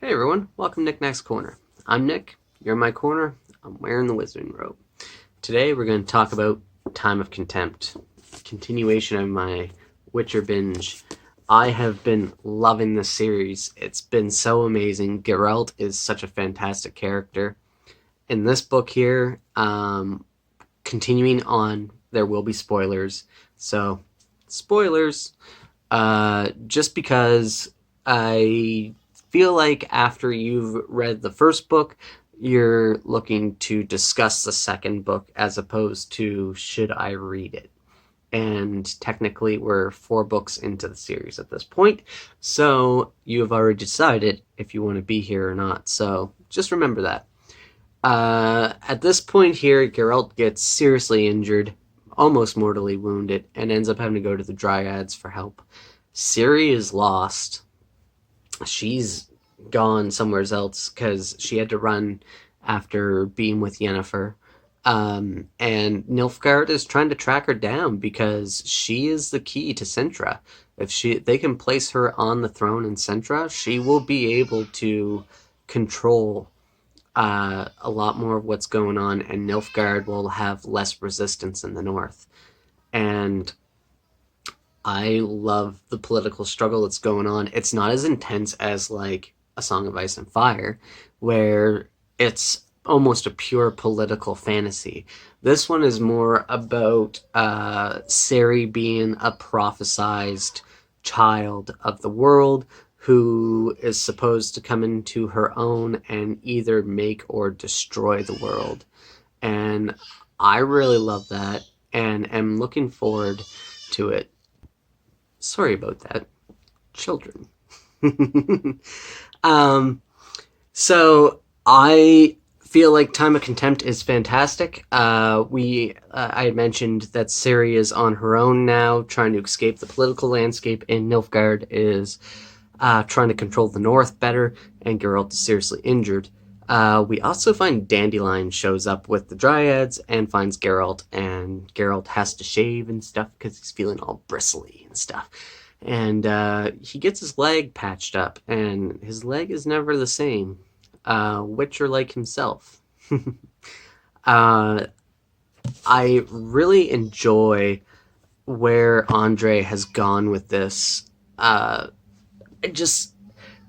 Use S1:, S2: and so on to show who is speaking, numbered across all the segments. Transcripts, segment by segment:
S1: Hey everyone, welcome to Nick Nack's Corner. I'm Nick, you're in my corner, I'm wearing the wizarding robe. Today we're going to talk about Time of Contempt, continuation of my Witcher binge. I have been loving this series, it's been so amazing. Geralt is such a fantastic character. In this book here, continuing on, there will be spoilers, so spoilers, just because I feel like after you've read the first book, you're looking to discuss the second book as opposed to should I read it. And technically, we're 4 books into the series at this point, so you have already decided if you want to be here or not. So just remember that. At this point here, Geralt gets seriously injured, almost mortally wounded, and ends up having to go to the Dryads for help. Ciri is lost. She's gone somewhere else because she had to run after being with Yennefer. And Nilfgaard is trying to track her down because she is the key to Sintra. If they can place her on the throne in Sintra, she will be able to control a lot more of what's going on, and Nilfgaard will have less resistance in the north. And I love the political struggle that's going on. It's not as intense as like A Song of Ice and Fire, where it's almost a pure political fantasy. This one is more about Ciri being a prophesized child of the world who is supposed to come into her own and either make or destroy the world. And I really love that and am looking forward to it. Sorry about that, children. So I feel like Time of Contempt is fantastic. I had mentioned that Ciri is on her own now, trying to escape the political landscape, and Nilfgaard is trying to control the north better, and Geralt is seriously injured. We also find Dandelion shows up with the Dryads and finds Geralt, and Geralt has to shave and stuff because he's feeling all bristly and stuff. And he gets his leg patched up, and his leg is never the same. Witcher like himself. I really enjoy where Andre has gone with this.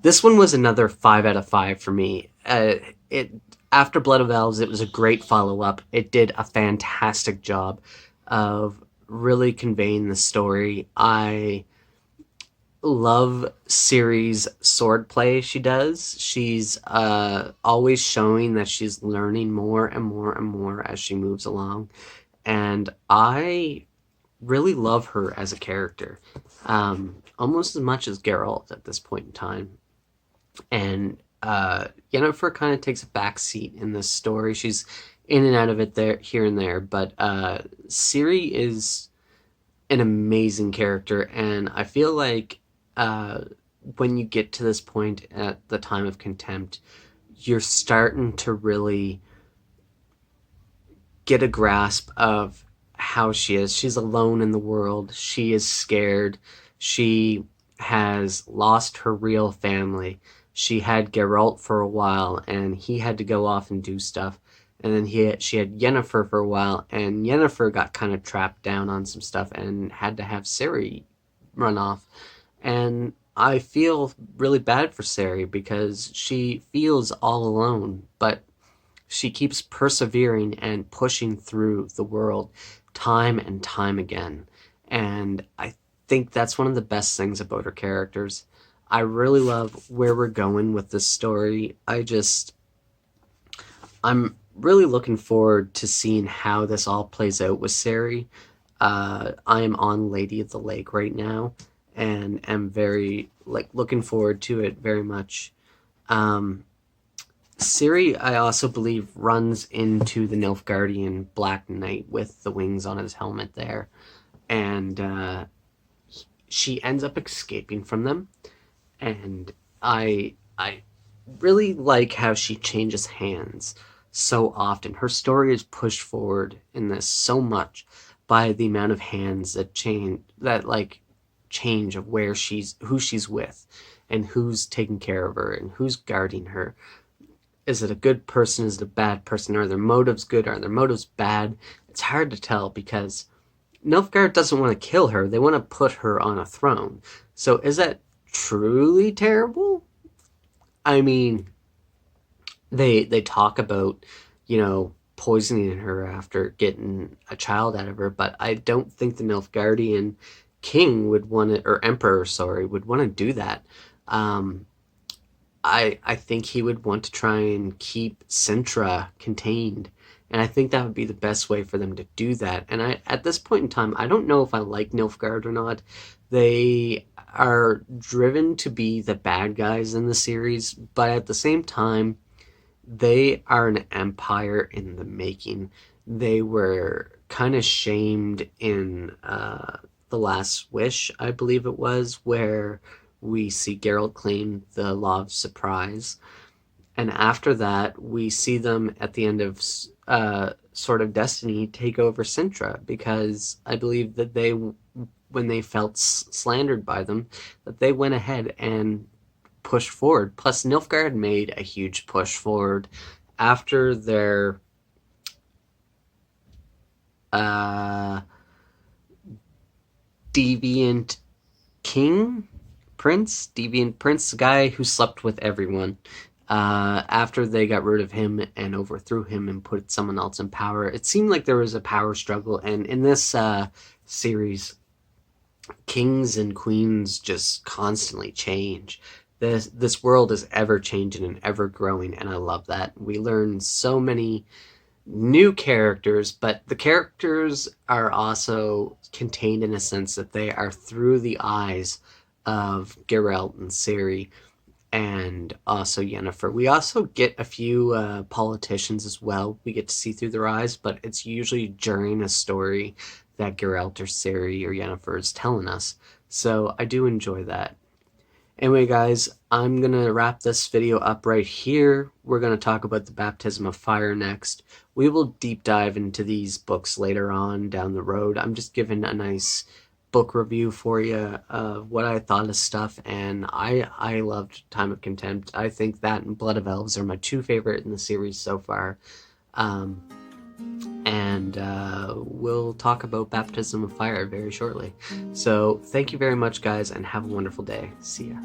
S1: This one was another 5 out of 5 for me. It After Blood of Elves, it was a great follow up. It did a fantastic job of really conveying the story. I love Ciri's swordplay she does. She's always showing that she's learning more and more and more as she moves along. And I really love her as a character, almost as much as Geralt at this point in time. And Yennefer kind of takes a back seat in this story. She's in and out of it there, here and there, but Ciri is an amazing character, and I feel like when you get to this point at the Time of Contempt, you're starting to really get a grasp of how she is. She's alone in the world. She is scared. She has lost her real family. She had Geralt for a while, and he had to go off and do stuff. And then she had Yennefer for a while, and Yennefer got kind of trapped down on some stuff and had to have Ciri run off. And I feel really bad for Ciri because she feels all alone, but she keeps persevering and pushing through the world time and time again. And I think that's one of the best things about her characters. I really love where we're going with this story. I'm really looking forward to seeing how this all plays out with Ciri. I am on Lady of the Lake right now, and am very looking forward to it very much. Ciri, I also believe, runs into the Nilfgaardian Black Knight with the wings on his helmet there, and she ends up escaping from them. And I really like how she changes hands so often. Her story is pushed forward in this so much by the amount of hands that change of who she's with. and who's taking care of her and who's guarding her. Is it a good person? Is it a bad person? Are their motives good? Are their motives bad? It's hard to tell because Nilfgaard doesn't want to kill her. They want to put her on a throne. So is that truly terrible? I mean, they talk about, poisoning her after getting a child out of her, but I don't think the Nilfgaardian king would want to, or emperor, sorry, would want to do that. Um, I think he would want to try and keep Sintra contained. And I think that would be the best way for them to do that. And at this point in time, I don't know if I like Nilfgaard or not. They are driven to be the bad guys in the series, but at the same time, they are an empire in the making. They were kind of shamed in The Last Wish, I believe it was, where we see Geralt claim the Law of Surprise. And after that, we see them at the end of Sword of Destiny take over Sintra, because I believe that they, when they felt slandered by them, that they went ahead and pushed forward. Plus, Nilfgaard made a huge push forward after their uh, deviant deviant prince, the guy who slept with everyone. After they got rid of him and overthrew him and put someone else in power, it seemed like there was a power struggle. And in this series, kings and queens just constantly change. This world is ever changing and ever growing, and I love that. We learn so many new characters, but the characters are also contained in a sense that they are through the eyes of Geralt and Ciri, and also Yennefer. We also get a few politicians as well. We get to see through their eyes, but it's usually during a story that Geralt or Ciri or Yennefer is telling us. So I do enjoy that. Anyway, guys, I'm going to wrap this video up right here. We're going to talk about the Baptism of Fire next. We will deep dive into these books later on down the road. I'm just giving a nice book review for you of what I thought of stuff, and I loved Time of Contempt. I think that and Blood of Elves are my two favorite in the series so far. And we'll talk about Baptism of Fire very shortly. So thank you very much, guys, and have a wonderful day. See ya.